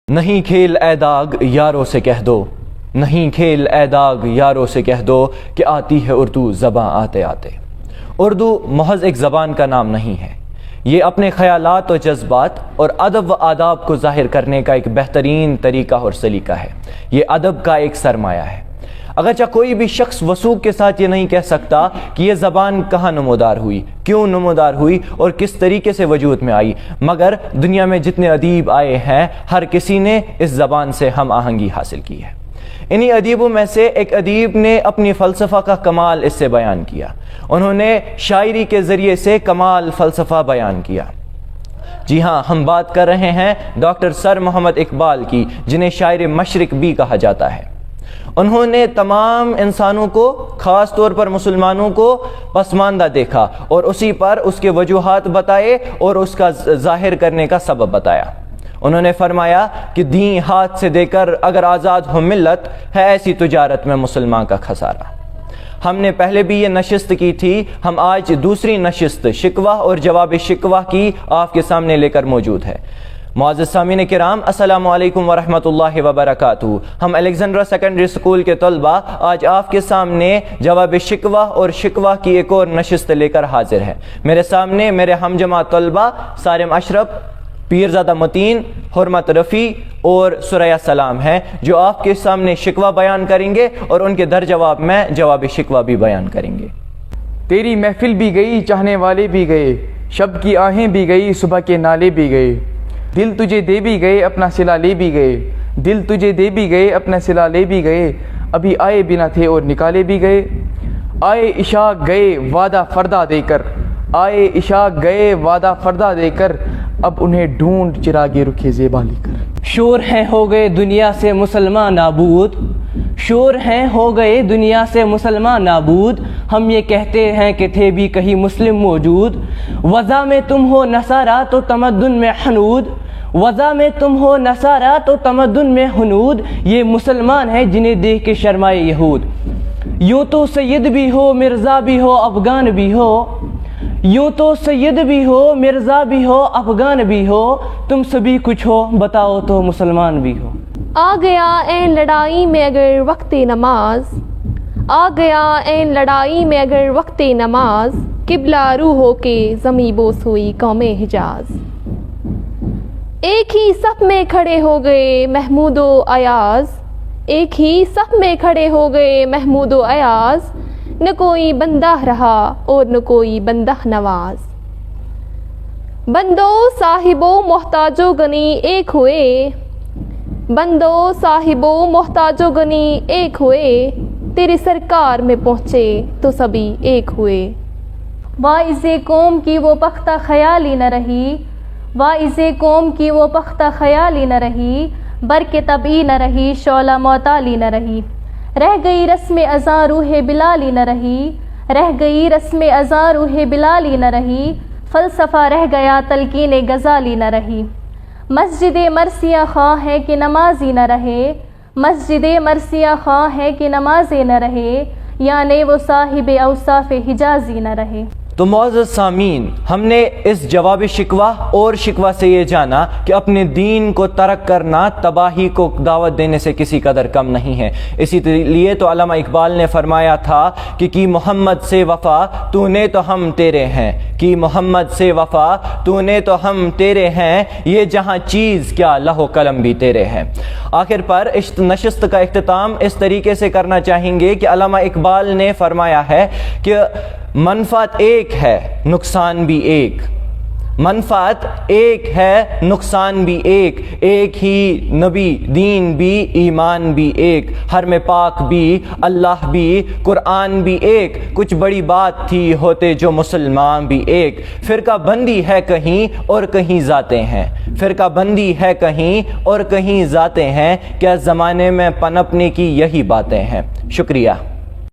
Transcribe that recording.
نہیں کھیل اے داغ یاروں سے کہہ دو، نہیں کھیل اے داغ یاروں سے کہہ دو کہ آتی ہے اردو زباں آتے آتے۔ اردو محض ایک زبان کا نام نہیں ہے، یہ اپنے خیالات و جذبات اور ادب و آداب کو ظاہر کرنے کا ایک بہترین طریقہ اور سلیقہ ہے۔ یہ ادب کا ایک سرمایہ ہے۔ اگرچہ کوئی بھی شخص وثوق کے ساتھ یہ نہیں کہہ سکتا کہ یہ زبان کہاں نمودار ہوئی، کیوں نمودار ہوئی اور کس طریقے سے وجود میں آئی، مگر دنیا میں جتنے ادیب آئے ہیں ہر کسی نے اس زبان سے ہم آہنگی حاصل کی ہے۔ انہی ادیبوں میں سے ایک ادیب نے اپنی فلسفہ کا کمال اس سے بیان کیا۔ انہوں نے شاعری کے ذریعے سے کمال فلسفہ بیان کیا۔ جی ہاں، ہم بات کر رہے ہیں ڈاکٹر سر محمد اقبال کی، جنہیں شاعر مشرق بھی کہا جاتا ہے۔ انہوں نے تمام انسانوں کو، خاص طور پر مسلمانوں کو پسماندہ دیکھا اور اسی پر اس کے وجوہات بتائے اور اس کا ظاہر کرنے کا سبب بتایا۔ انہوں نے فرمایا کہ دین ہاتھ سے دے کر اگر آزاد ہو ملت، ہے ایسی تجارت میں مسلمان کا خسارہ۔ ہم نے پہلے بھی یہ نشست کی تھی، ہم آج دوسری نشست شکوہ اور جواب شکوہ کی آپ کے سامنے لے کر موجود ہے۔ معزز سامعین کرام، السلام علیکم ورحمۃ اللہ وبرکاتہ۔ ہم الیگزینڈرا سیکنڈری اسکول کے طلباء آج آپ کے سامنے جواب شکوہ اور شکوہ کی ایک اور نشست لے کر حاضر ہیں۔ میرے سامنے میرے ہم جماعت طلباء سارم اشرف، پیرزادہ متین، حرمت رفیع اور سریا سلام ہیں، جو آپ کے سامنے شکوہ بیان کریں گے اور ان کے در جواب میں جواب شکوہ بھی بیان کریں گے۔ تیری محفل بھی گئی، چاہنے والے بھی گئے، شب کی آہیں بھی گئی، صبح کے نالے بھی گئے، دل تجھے دے بھی گئے، اپنا صلہ لے بھی گئے، دل تجھے دے بھی گئے، اپنا صلہ لے بھی گئے، ابھی آئے بھی نہ تھے اور نکالے بھی گئے، آئے عشاق گئے وعدہ فردہ دے کر، آئے عشاق گئے وعدہ فردہ دے کر، اب انہیں ڈھونڈ چراغ رخ زیبا لے کر۔ شور ہیں ہو گئے دنیا سے مسلمان نابود، شور ہیں ہو گئے دنیا سے مسلمان نابود، ہم یہ کہتے ہیں کہ تھے بھی کہیں مسلم موجود، وضع میں تم ہو نصارہ تو تمدن میں حنود، وضع میں تم ہو نصارہ تو تمدن میں حنود، یہ مسلمان ہیں جنہیں دیکھ کے شرمائے یہود، یوں تو سید بھی ہو مرزا بھی ہو افغان بھی ہو، یوں تو سید بھی ہو مرزا بھی ہو افغان بھی ہو، تم سبھی کچھ ہو بتاؤ تو مسلمان بھی ہو۔ آ گیا این لڑائی میں اگر وقت نماز، آ گیا این لڑائی میں اگر وقت نماز، قبلہ رو ہو کے زمیں بوس ہوئی قوم حجاز، ایک ہی صف میں کھڑے ہو گئے محمود و ایاز، ایک ہی صف میں کھڑے ہو گئے محمود و ایاز، نہ کوئی بندہ رہا اور نہ کوئی بندہ نواز، بندو صاحبو محتاجو غنی ایک ہوئے، بندو صاحبو محتاجو غنی ایک ہوئے، تیرے سرکار میں پہنچے تو سبھی ایک ہوئے، واعظ قوم کی وہ پختہ خیالی نہ رہی، واعظ قوم کی وہ پختہ خیالی نہ رہی، برق طبعی نہ رہی، شعلہ معتالی نہ رہی، رہ گئی رسم ازاں روح بلالی نہ رہی، رہ گئی رسم ازاں روح بلالی نہ رہی، فلسفہ رہ گیا تلقین غزالی نہ رہی، مسجد مرثیہ خواہ ہے کہ نمازی نہ رہے، مسجد مرثیہ خواہ ہے کہ نمازی نہ رہے، یعنی وہ صاحب اوصاف حجازی نہ رہے۔ تو معزز سامعین، ہم نے اس جواب شکوہ اور شکوہ سے یہ جانا کہ اپنے دین کو ترک کرنا تباہی کو دعوت دینے سے کسی قدر کم نہیں ہے۔ اسی لیے تو علامہ اقبال نے فرمایا تھا کہ کی محمد سے وفا تو نے تو ہم تیرے ہیں، کی محمد سے وفا تو نے تو ہم تیرے ہیں، یہ جہاں چیز کیا لہو قلم بھی تیرے ہیں۔ آخر پر اس نشست کا اختتام اس طریقے سے کرنا چاہیں گے کہ علامہ اقبال نے فرمایا ہے کہ منفعت ایک ہے نقصان بھی ایک، منفعت ایک ہے نقصان بھی ایک، ایک ہی نبی دین بھی ایمان بھی ایک، حرم پاک بھی اللہ بھی قرآن بھی ایک، کچھ بڑی بات تھی ہوتے جو مسلمان بھی ایک، فرقہ بندی ہے کہیں اور کہیں ذاتیں ہیں، فرقہ بندی ہے کہیں اور کہیں ذاتیں ہیں، کیا زمانے میں پنپنے کی یہی باتیں ہیں۔ شکریہ۔